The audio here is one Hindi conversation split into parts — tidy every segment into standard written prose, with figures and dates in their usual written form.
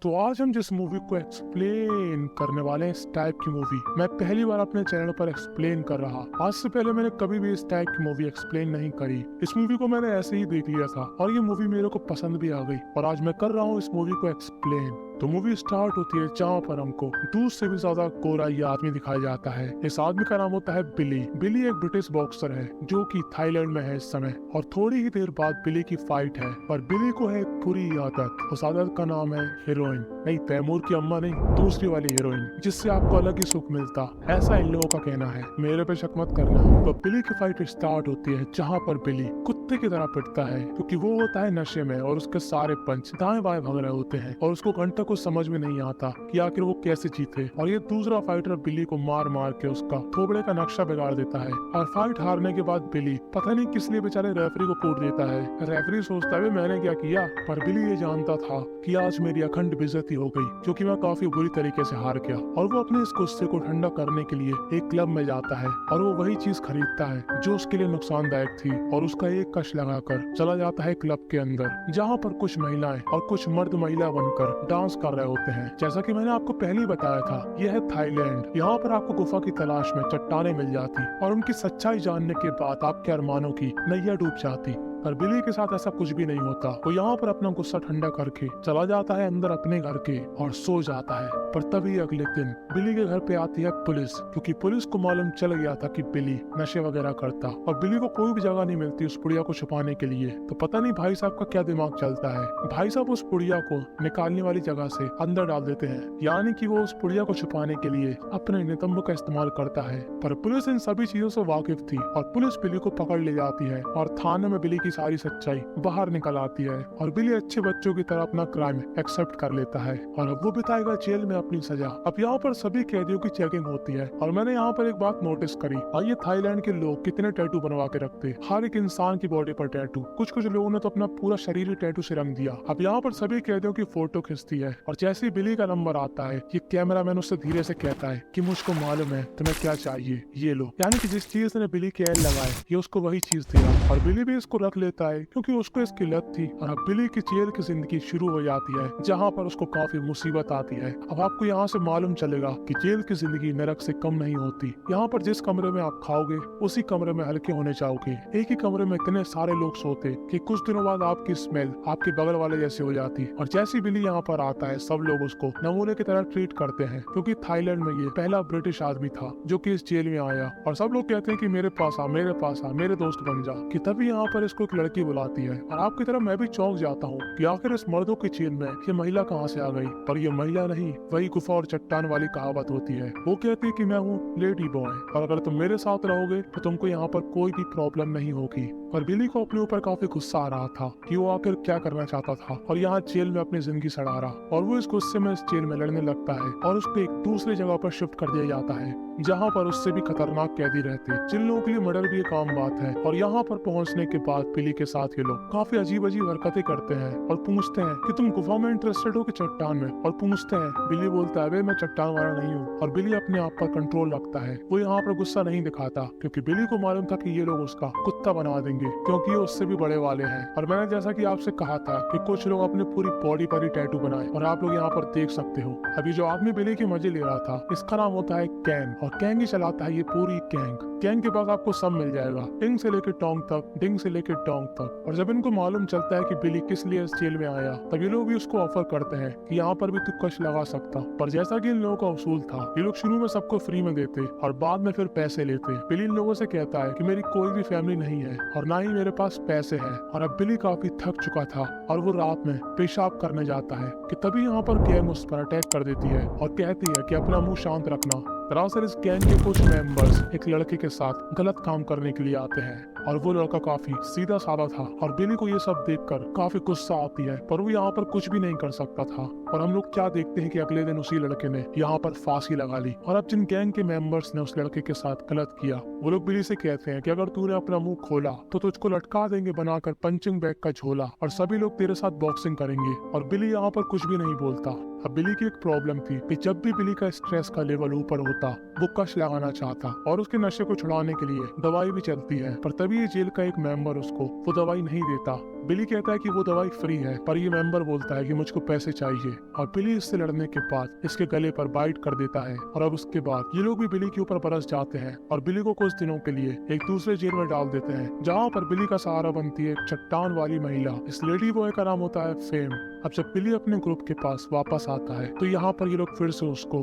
तो आज हम जिस मूवी को एक्सप्लेन करने वाले हैं, इस टाइप की मूवी मैं पहली बार अपने चैनल पर एक्सप्लेन कर रहा। आज से पहले मैंने कभी भी इस टाइप की मूवी एक्सप्लेन नहीं करी। इस मूवी को मैंने ऐसे ही देख लिया था और ये मूवी मेरे को पसंद भी आ गई और आज मैं कर रहा हूँ इस मूवी को एक्सप्लेन। तो मूवी स्टार्ट होती है जहाँ पर हमको दूर से भी ज्यादा गोरा ये आदमी दिखाया जाता है। इस आदमी का नाम होता है बिली। बिली एक ब्रिटिश बॉक्सर है जो कि थाईलैंड में है इस समय, और थोड़ी ही देर बाद बिली की फाइट है और बिली को है एक बुरी आदत। उस आदत का नाम है हीरोइन। नहीं, तैमूर की अम्मा नहीं, दूसरी वाली हीरोइन, जिससे आपको अलग ही सुख मिलता, ऐसा इन लोगों का कहना है। मेरे पे शक मत करना। तो बिली की फाइट स्टार्ट होती है जहाँ पर बिली कुत्ते की तरह पिटता है क्योंकि वो होता है नशे में और उसके सारे पंच दाएं बाएं भाग रहे होते हैं और उसको घंटा को समझ में नहीं आता कि आखिर वो कैसे जीते। और ये दूसरा फाइटर बिली को मार मार के उसका थोबड़े का नक्शा बिगाड़ देता है। और फाइट हारने के बाद बिली पता नहीं किस लिए बेचारे रेफरी को कूट देता है। रेफरी सोचता है मैंने क्या किया, पर बिली ये जानता था कि आज मेरी अखंड बेइज्जती हो गई क्योंकि मैं काफी बुरी तरीके से हार गया। और वो अपने इस गुस्से को ठंडा करने के लिए एक क्लब में जाता है और वो वही चीज खरीदता है जो उसके लिए नुकसानदायक थी और उसका एक कश लगाकर चला जाता है क्लब के अंदर, जहाँ पर कुछ महिलाएं और कुछ मर्द महिला बनकर डांस कर रहे होते हैं। जैसा कि मैंने आपको पहले ही बताया था, यह है थाईलैंड। यहाँ पर आपको गुफा की तलाश में चट्टानें मिल जाती और उनकी सच्चाई जानने के बाद आपके अरमानों की नैया डूब जाती। पर बिली के साथ ऐसा कुछ भी नहीं होता। वो यहाँ पर अपना गुस्सा ठंडा करके चला जाता है अंदर अपने घर के और सो जाता है। पर तभी अगले दिन बिली के घर पे आती है पुलिस, क्योंकि पुलिस को मालूम चल गया था कि बिली नशे वगैरह करता और बिली को कोई भी जगह नहीं मिलती उस पुड़िया को छुपाने के लिए। तो पता नहीं भाई साहब का क्या दिमाग चलता है। भाई साहब उस पुड़िया को निकालने वाली जगह से अंदर डाल देते हैं, यानी कि वो उस पुड़िया को छुपाने के लिए अपने नितंब का इस्तेमाल करता है। पर पुलिस इन सभी चीजों से वाकिफ थी और पुलिस बिली को पकड़ ले जाती है और थाने में बिली की सारी सच्चाई बाहर निकल आती है। और बिली अच्छे बच्चों की तरह अपना क्राइम एक्सेप्ट कर लेता है और अब वो बिताएगा जेल में अपनी सजा। अब यहाँ पर सभी कैदियों की चेकिंग होती है और मैंने यहाँ पर एक बात नोटिस करी। ये थाईलैंड के लोग कितने टैटू बनवा के रखते, हर एक इंसान की बॉडी पर टैटू। कुछ लोगों ने तो अपना पूरा शरीर ही टैटू से रंग दिया। अब यहाँ पर सभी कैदियों की फोटो खिंचती है और जैसे ही बिली का नंबर आता है, ये कैमरामैन उससे धीरे से कहता है कि मुझको मालूम है तुम्हें क्या चाहिए, ये लो। यानी कि जिस चीज ने बिली के एल लगाए ये उसको वही चीज दिया और बिली भी इसको रख लेता है क्योंकि उसको इसकी लत थी। और अब बिली की जेल की जिंदगी शुरू हो जाती है जहाँ पर उसको काफी मुसीबत आती है। अब आपको यहाँ से मालूम चलेगा कि जेल की जिंदगी नरक से कम नहीं होती। यहाँ पर जिस कमरे में आप खाओगे उसी कमरे में हल्के होने जाओगे। एक ही कमरे में इतने सारे लोग सोते कि कुछ दिनों बाद आपकी स्मेल आपके बगल वाले जैसे हो जाती। और जैसी बिली यहाँ पर आता है सब लोग उसको नमूने की तरह ट्रीट करते हैं क्योंकि थाईलैंड में ये पहला ब्रिटिश आदमी था जो कि इस जेल में आया। और सब लोग कहते हैं कि मेरे पास आ, मेरे पास आ, मेरे दोस्त बन जा। कि तभी यहाँ पर इसको एक लड़की बुलाती है और आपकी तरह मैं भी चौंक जाता हूँ कि आखिर इस मर्दों की जेल में ये महिला कहाँ से आ गई। पर ये महिला नहीं, वही गुफा और चट्टान वाली कहावत होती है। वो कहती है कि मैं हूँ लेडी बॉय और अगर तुम मेरे साथ रहोगे तो तुमको यहाँ पर कोई भी प्रॉब्लम नहीं होगी। पर बिली को अपने ऊपर काफी गुस्सा आ रहा था कि वो आखिर क्या करना चाहता था और यहाँ जेल में अपनी जिंदगी सड़ा रहा। और वो इस गुस्से में इस जेल में लड़ने लगता है और उसको एक दूसरी जगह पर शिफ्ट कर दिया जाता है जहाँ पर उससे भी खतरनाक कैदी रहते, जिन लोगों के लिए मर्डर भी एक आम बात है। और यहाँ पर पहुँचने के बाद बिली के साथ ये लोग काफी अजीब अजीब हरकतें करते हैं और पूछते हैं कि तुम गुफा में इंटरेस्टेड हो कि चट्टान में। और पूछते हैं, बिली बोलता है मैं चट्टान वाला नहीं हूँ। और बिली अपने आप पर कंट्रोल रखता है, वो यहाँ पर गुस्सा नहीं दिखाता क्योंकि बिली को मालूम था कि ये लोग उसका कुत्ता बना देंगे क्योंकि ये उससे भी बड़े वाले हैं। और मैंने जैसा कि आपसे कहा था कि कुछ लोग अपनी पूरी बॉडी पर ही टैटू बनाए और आप लोग यहाँ पर देख सकते हो। अभी जो आदमी बिली के मजे ले रहा था इसका नाम होता है कैंग और कैंग ही चलाता है ये पूरी गैंग। गैंग के पास आपको सब मिल जाएगा, डिंग से लेकर टोंग तक, डिंग से लेकर टोंग तक। और जब इनको मालूम चलता है कि बिली किस लिए इस जेल में आया तब ये लोग भी उसको ऑफर करते हैं कि यहाँ पर भी तू कश लगा सकता। पर जैसा कि इन लोगों का उसूल था, ये लोग शुरू में सबको फ्री में देते और बाद में फिर पैसे लेते। बिली इन लोगों से कहता है कि मेरी कोई भी फैमिली नहीं है और ना ही मेरे पास पैसे है। और अब बिली काफी थक चुका था और वो रात में पेशाब करने जाता है कि तभी यहाँ पर गैंग उस पर अटैक कर देती है और कहती है कि अपना मुंह शांत रखना। दरअसल इस गैंग के कुछ मेंबर्स एक लड़के के साथ गलत काम करने के लिए आते हैं और वो लड़का काफी सीधा साधा था और बिली को ये सब देखकर काफी गुस्सा आती है, पर वो यहाँ पर कुछ भी नहीं कर सकता था। और हम लोग क्या देखते हैं कि अगले दिन उसी लड़के ने यहाँ पर फांसी लगा ली। और अब जिन गैंग के मेंबर्स ने उस लड़के के साथ गलत किया वो लोग बिली से कहते हैं कि अगर तूने अपना मुंह खोला तो तुझको लटका देंगे बनाकर पंचिंग बैग का झोला और सभी लोग तेरे साथ बॉक्सिंग करेंगे। और बिली यहाँ पर कुछ भी नहीं बोलता। अब बिली की एक प्रॉब्लम थी कि जब भी बिली का स्ट्रेस का लेवल ऊपर होता वो कश लगाना चाहता और उसके नशे को छुड़ाने के लिए दवाई भी चलती है। पर तभी ये जेल का एक मेंबर उसको वो दवाई नहीं देता बिली कहता है कि वो दवाई फ्री है, पर ये मेंबर बोलता है कि मुझको पैसे चाहिए और बिली इससे लड़ने के बाद इसके गले पर बाइट कर देता है। और अब उसके बाद ये लोग भी बिली के ऊपर बरस जाते हैं और बिली को कुछ दिनों के लिए एक दूसरे जेल में डाल देते हैं, जहाँ पर बिली का सहारा बनती है एक चट्टान वाली महिला। इस लेडी बॉय का नाम होता है फेम। अब जब बिली अपने ग्रुप के पास वापस आता है तो यहाँ पर ये लोग फिर से उसको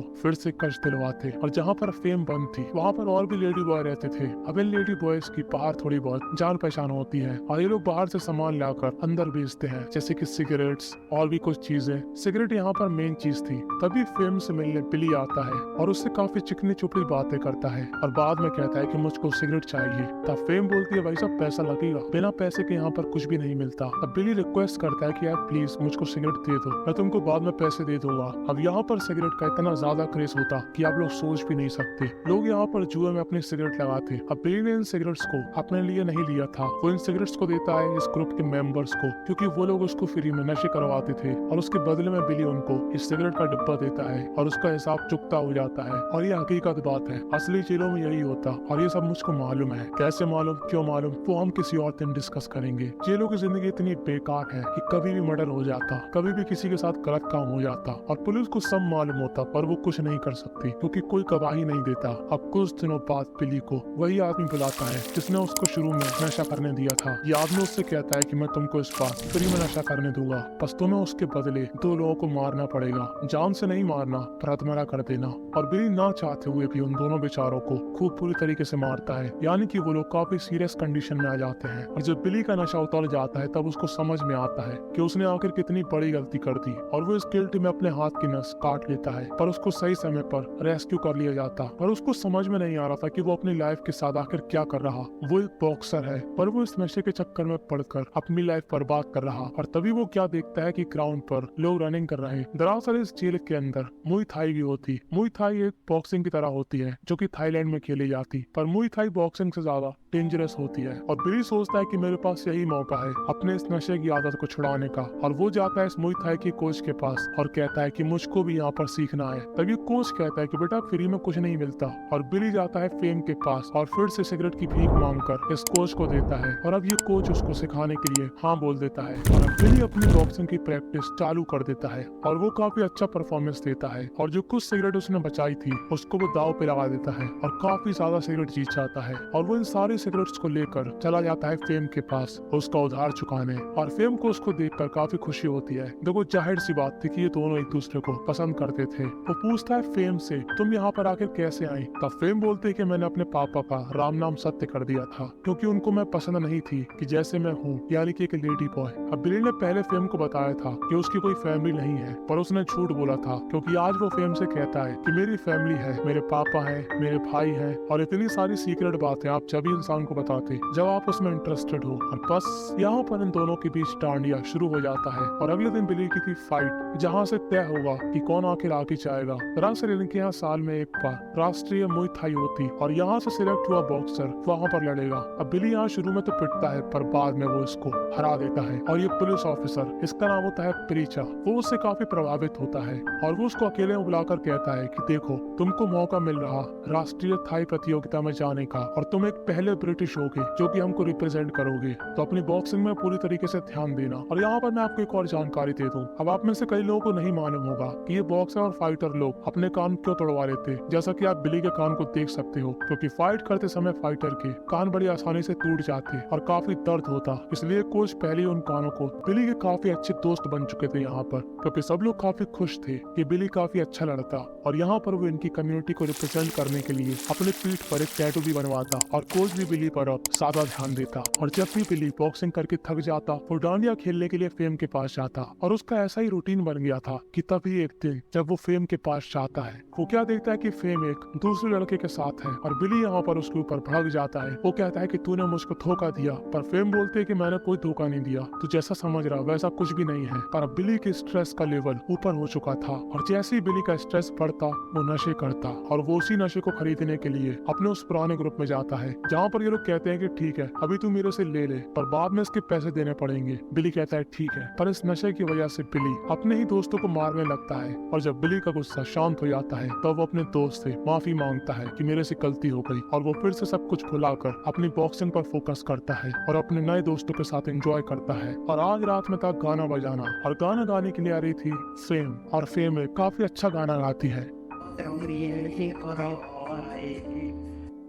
कष्ट दिलवाते और जहाँ पर फेम बंद थी वहाँ पर और भी लेडी बॉय रहते थे। अब इन लेडी बॉयज की बाहर थोड़ी बहुत जान पहचान होती है और ये लोग बाहर से सामान लाकर अंदर बेचते हैं, जैसे कि सिगरेट्स और भी कुछ चीजें। सिगरेट यहाँ पर मेन चीज थी। तभी फेम से मिलने बिली आता है और उससे काफी चिकनी चुपड़ी बातें करता है और बाद में कहता है कि मुझको सिगरेट चाहिए। तब फेम बोलती है भाई साहब पैसा लगेगा, बिना पैसे के यहाँ पर कुछ भी नहीं मिलता। अब बिली रिक्वेस्ट करता है कि यार प्लीज मुझको सिगरेट दे दो, मैं तुमको बाद में पैसे दे दूंगा। अब यहाँ पर सिगरेट का इतना ज्यादा क्रेज होता कि आप लोग सोच भी नहीं सकते। लोग यहाँ पर जुए में अपनी सिगरेट लगाते। अब बिली ने इन सिगरेट्स को अपने लिए नहीं लिया था, वो इन सिगरेट्स को देता है इस ग्रुप के मेंबर्स को, क्योंकि वो लोग उसको फ्री में नशे करवाते थे और उसके बदले में बिली उनको इस सिगरेट का डिब्बा देता है और उसका हिसाब चुकता हो जाता है। और ये हकीकत बात है, असली जेलों में यही होता और ये सब मुझको मालूम है। कैसे मालूम, क्यों मालूम, वो हम किसी और दिन डिस्कस करेंगे। जेलों की जिंदगी इतनी बेकार है कि कभी भी मर्डर हो जाता, कभी भी किसी के साथ गलत काम हो जाता और पुलिस को सब मालूम होता, पर वो कुछ नहीं कर सकती क्योंकि कोई गवाही नहीं देता। अब कुछ दिनों बाद बिली को वही आदमी बुलाता है जिसने उसको शुरू में नशा करने दिया था। ये आदमी उससे कहता है कि मैं तुमको इस बार फ्री में नशा करने दूंगा, बस तुम्हें उसके बदले 2 लोगों को मारना पड़ेगा, जान से नहीं मारना पर हत्या कर देना। और बिली ना चाहते हुए भी उन दोनों बेचारों को खूब बुरी तरीके से मारता है, यानी कि वो लोग काफी सीरियस कंडीशन में आ जाते हैं। और जब बिली का नशा उतर जाता है तब उसको समझ में आता है कि उसने आखिर कितनी बड़ी गलती कर दी और वो इस गिल्ट में अपने हाथ की नस काट लेता है। पर उसको सही समय पर रेस्क्यू कर लिया जाता, पर उसको समझ में नहीं आ रहा था कि वो अपनी लाइफ के साथ आखिर क्या कर रहा। वो एक बॉक्सर है पर वो इस नशे के चक्कर में पड़कर अपनी लाइफ बर्बाद कर रहा। और तभी वो क्या देखता है कि ग्राउंड पर लोग रनिंग कर रहे हैं। दरअसल इस जेल के अंदर मुई थाई भी होती। मुई थाई एक बॉक्सिंग की तरह होती है जो कि थाईलैंड में खेली जाती, पर मुई थाई बॉक्सिंग से ज्यादा डेंजरस होती है। और बिली सोचता है कि मेरे पास यही मौका है अपने इस नशे की आदत को छुड़ाने का, और वो जाता है इस मुई थाई की कोच के पास और कहता है कि मुझको भी यहाँ पर सीखना है। तभी कोच कहता है कि बेटा फ्री में कुछ नहीं मिलता। और बिली जाता है फेम के पास और फिर से सिगरेट की भीख मांगकर इस कोच को देता है और अब ये कोच उसको सिखाने के लिए हाँ बोल देता है। और अब बिली अपनी बॉक्सिंग की प्रैक्टिस चालू कर देता है और वो काफी अच्छा परफॉर्मेंस देता है और जो कुछ सिगरेट उसने बचाई थी उसको वो दाव पे लगा देता है और काफी ज्यादा सिगरेट जीत जाता है। और वो इन सारी सिगरेट्स को लेकर चला जाता है फेम के पास उसका उधार चुकाने। और फेम को उसको देखकर काफी खुशी होती है। देखो जाहिर सी बात थी कि ये दोनों एक दूसरे को पसंद करते थे। वो पूछता है फेम से तुम यहाँ पर आखिर कैसे आई। तब फेम बोलते कि मैंने अपने पापा का राम नाम सत्य कर दिया था क्योंकि उनको मैं पसंद नहीं थी कि जैसे मैं हूँ, यानी कि एक लेडी बॉय। अब बिली ने पहले फेम को बताया था कि उसकी कोई फैमिली नहीं है, पर उसने झूठ बोला था क्योंकि आज वो फेम से कहता है कि मेरी फैमिली है, मेरे पापा है, मेरे भाई है और इतनी सारी सीक्रेट बातें आप जब इंसान को बताते जब आप उसमें इंटरेस्टेड हो। और बस यहाँ पर इन दोनों के बीच डांडिया शुरू हो जाता है। और अगले दिन बिली की थी फाइट जहाँ से तय होगा कि कौन आखिर आगे जाएगा। दरअसल इनके यहाँ साल में एक बार राष्ट्रीय मुई थाई होती और यहाँ से सिलेक्ट हुआ बॉक्सर वहाँ पर लड़ेगा। अब बिली यहाँ शुरू में तो पिटता है पर बाद में वो इसको हरा देता है। और ये पुलिस ऑफिसर, इसका नाम होता है प्रीचा, वो उससे काफी प्रभावित होता है और वो उसको अकेले में बुलाकर कहता है कि देखो तुमको मौका मिल रहा राष्ट्रीय थाई प्रतियोगिता में जाने का और तुम एक पहले ब्रिटिश होगे जो कि हमको रिप्रेजेंट करोगे, तो अपनी बॉक्सिंग में पूरी तरीके से ध्यान देना। और यहाँ पर मैं आपको एक और जानकारी दे दूं। अब आप में से कई लोगों को नहीं मालूम होगा कि ये बॉक्सर और फाइटर लोग अपने कान क्यों तोड़वा लेते, जैसा कि आप बिली के कान को देख सकते हो, क्योंकि फाइट करते समय फाइटर के कान बड़ी आसानी से टूट जाते और काफी दर्द होता। इसलिए कोच पहले उन कानों को बिली के काफी अच्छे दोस्त बन चुके थे यहाँ पर, क्योंकि सब लोग काफी खुश थे कि बिली काफी अच्छा लड़ता। और यहाँ पर वो इनकी कम्युनिटी को रिप्रेजेंट करने के लिए अपने पीठ पर एक टैटू भी बनवाता और कोच भी बिली पर अब ज्यादा ध्यान देता। और जब भी बिली बॉक्सिंग करके थक जाता वो डांडिया खेलने के लिए फेम के पास जाता और उसका ऐसा ही रूटीन बन गया था कि तभी एक दिन जब वो फेम के पास जाता है वो क्या देखता है कि फेम एक दूसरे लड़के के साथ है और बिली यहाँ पर उसके ऊपर भड़क जाता है। वो कहता है कि तूने मुझको धोखा दिया, पर फेम बोलते है कि मैंने कोई धोखा नहीं दिया, तू जैसा समझ रहा वैसा कुछ भी नहीं है। पर बिली के स्ट्रेस का लेवल ऊपर हो चुका था और जैसे ही बिली का स्ट्रेस बढ़ता वो नशे करता और वो उसी नशे को खरीदने के लिए अपने उस पुराने ग्रुप में जाता है जहाँ पर पर ये लोग कहते हैं कि ठीक है अभी तू मेरे से ले ले, पर बाद में इसके पैसे देने पड़ेंगे। बिली कहता है ठीक है, पर इस नशे की वजह से बिली अपने ही दोस्तों को मारने लगता है। और जब बिली का गुस्सा शांत हो जाता है तो वो अपने दोस्त से माफी मांगता है कि मेरे से गलती हो गई, और वो फिर से सब कुछ भुलाकर अपनी बॉक्सिंग पर फोकस करता है और अपने नए दोस्तों के साथ एंजॉय करता है। और आज रात में था गाना बजाना, और गाना गाने के लिए आ रही थी फेम, और फेम एक काफी अच्छा गाना गाती है।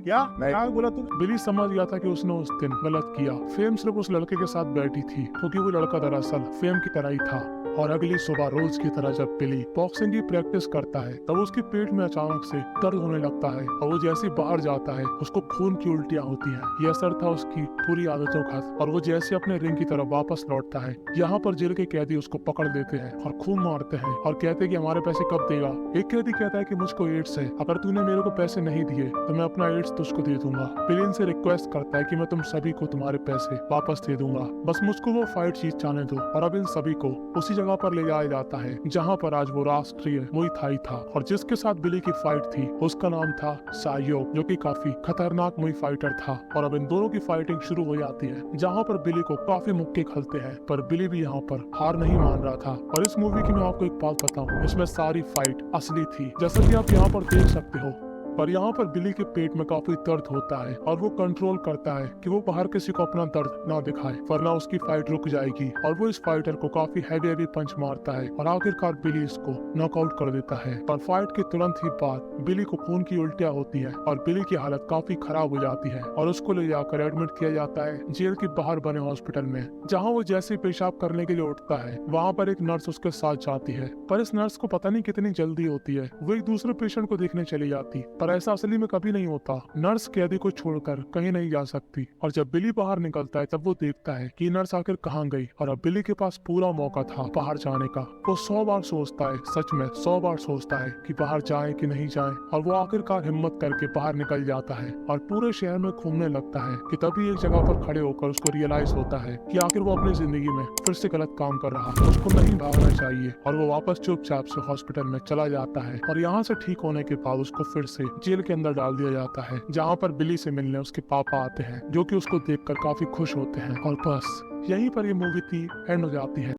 क्या बोला तू? बिली समझ गया था कि उसने उस दिन गलत किया। फेम सिर्फ उस लड़के के साथ बैठी थी क्योंकि वो लड़का दरअसल फेम की तरह ही था। और अगली सुबह रोज की तरह जब बिली बॉक्सिंग की प्रैक्टिस करता है तब उसके पेट में अचानक से दर्द होने लगता है, और वो जैसे ही बाहर जाता है उसको खून की उल्टियां होती हैं। ये असर था उसकी पूरी आदतों का। और वो जैसे अपने रिंग की तरफ वापस लौटता है, यहाँ पर जेल के कैदी उसको पकड़ लेते हैं और खूब मारते हैं और कहते हैं कि हमारे पैसे कब देगा। एक कैदी कहता है कि मुझको एड्स है, अगर तूने मेरे को पैसे नहीं दिए तो मैं अपना एड्स तुझको दे दूंगा। बिली इनसे रिक्वेस्ट करता है कि मैं तुम सभी को तुम्हारे पैसे वापस दे दूंगा, बस मुझको वो फाइट जीत जाने दो। और अब इन सभी को उसी जगह पर ले जाया जाता है जहाँ पर आज वो राष्ट्रीय मुई थाई था, और जिसके साथ बिली की फाइट थी उसका नाम था सायो, जो कि काफी खतरनाक मुई फाइटर था। और अब इन दोनों की फाइटिंग शुरू हो जाती है जहाँ पर बिली को काफी मुक्के खलते हैं, पर बिली भी यहाँ पर हार नहीं मान रहा था। और इस मूवी की मैं आपको एक बात बताऊं, इसमें सारी फाइट असली थी, जैसा कि आप यहाँ पर देख सकते हो। पर यहाँ पर बिली के पेट में काफी दर्द होता है और वो कंट्रोल करता है कि वो बाहर किसी को अपना दर्द ना दिखाए, वरना उसकी फाइट रुक जाएगी। और वो इस फाइटर को काफी हैवी पंच मारता है और आखिरकार बिली इसको नॉकआउट कर देता है। पर फाइट के तुरंत ही बाद बिली को खून की उल्टियां होती है और बिली की हालत काफी खराब हो जाती है, और उसको ले जाकर एडमिट किया जाता है जेल के बाहर बने हॉस्पिटल में। जहाँ वो जैसे पेशाब करने के लिए उठता है वहाँ पर एक नर्स उसके साथ जाती है, पर इस नर्स को पता नहीं कितनी जल्दी होती है, वो एक दूसरे पेशेंट को देखने चली जाती, पर ऐसा असली में कभी नहीं होता। नर्स कैदी को छोड़कर कहीं नहीं जा सकती। और जब बिली बाहर निकलता है तब वो देखता है कि नर्स आखिर कहाँ गई, और अब बिली के पास पूरा मौका था बाहर जाने का। वो 100 बार सोचता है, सच में 100 बार सोचता है कि बाहर जाए कि नहीं जाए, और वो आखिरकार हिम्मत करके बाहर निकल जाता है और पूरे शहर में घूमने लगता है कि तभी एक जगह पर खड़े होकर उसको रियलाइज होता है कि आखिर वो अपनी जिंदगी में फिर से गलत काम कर रहा है, उसको नहीं भागना चाहिए। और वो वापस चुपचाप से हॉस्पिटल में चला जाता है, और यहाँ से ठीक होने के बाद उसको फिर से जेल के अंदर डाल दिया जाता है, जहाँ पर बिली से मिलने उसके पापा आते हैं, जो कि उसको देखकर काफी खुश होते हैं। और बस यहीं पर ये मूवी थी एंड हो जाती है।